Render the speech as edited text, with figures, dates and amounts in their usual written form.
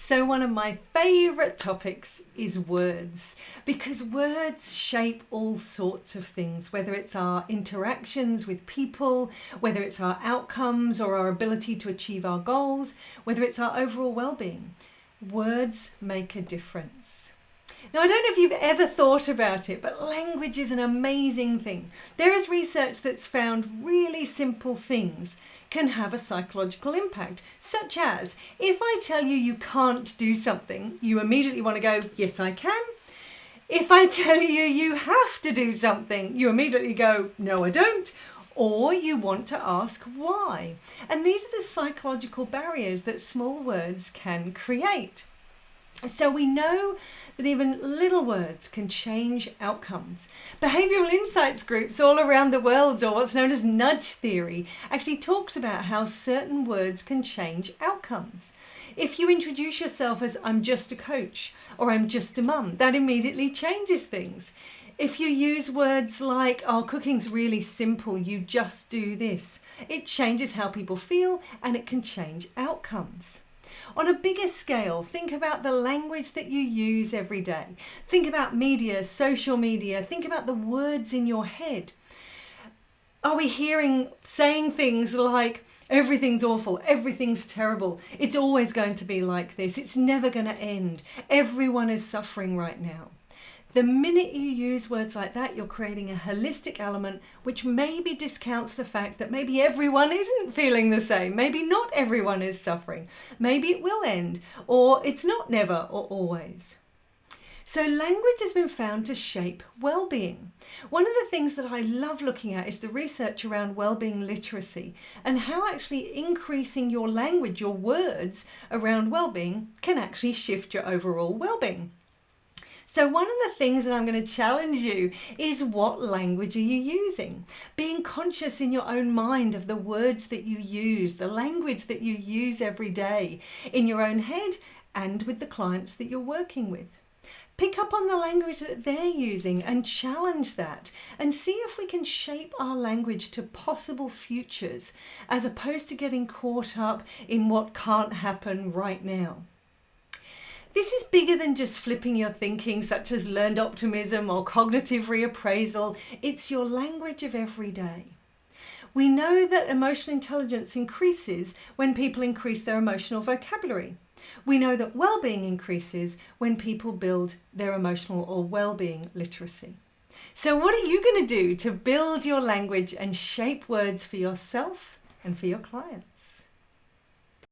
So one of my favourite topics is words, because words shape all sorts of things, whether it's our interactions with people, whether it's our outcomes or our ability to achieve our goals, whether it's our overall well-being. Words make a difference. Now, I don't know if you've ever thought about it, but language is an amazing thing. There is research that's found really simple things can have a psychological impact, such as if I tell you you can't do something, you immediately want to go, yes, I can. If I tell you you have to do something, you immediately go, no, I don't. Or you want to ask why. And these are the psychological barriers that small words can create. So we know that even little words can change outcomes. Behavioural insights groups all around the world, or what's known as nudge theory, actually talks about how certain words can change outcomes. If you introduce yourself as I'm just a coach or I'm just a mum, that immediately changes things. If you use words like, oh, cooking's really simple, you just do this, it changes how people feel and it can change outcomes. On a bigger scale, think about the language that you use every day. Think about media, social media, think about the words in your head. Are we saying things like, everything's awful, everything's terrible, it's always going to be like this, it's never going to end, everyone is suffering right now? The minute you use words like that, you're creating a holistic element which maybe discounts the fact that maybe everyone isn't feeling the same. Maybe not everyone is suffering. Maybe it will end, or it's not never or always. So language has been found to shape well-being. One of the things that I love looking at is the research around well-being literacy and how actually increasing your language, your words around well-being can actually shift your overall well-being. So one of the things that I'm going to challenge you is, what language are you using? Being conscious in your own mind of the words that you use, the language that you use every day in your own head and with the clients that you're working with. Pick up on the language that they're using and challenge that and see if we can shape our language to possible futures as opposed to getting caught up in what can't happen right now. This is bigger than just flipping your thinking, such as learned optimism or cognitive reappraisal. It's your language of every day. We know that emotional intelligence increases when people increase their emotional vocabulary. We know that well-being increases when people build their emotional or well-being literacy. So what are you going to do to build your language and shape words for yourself and for your clients?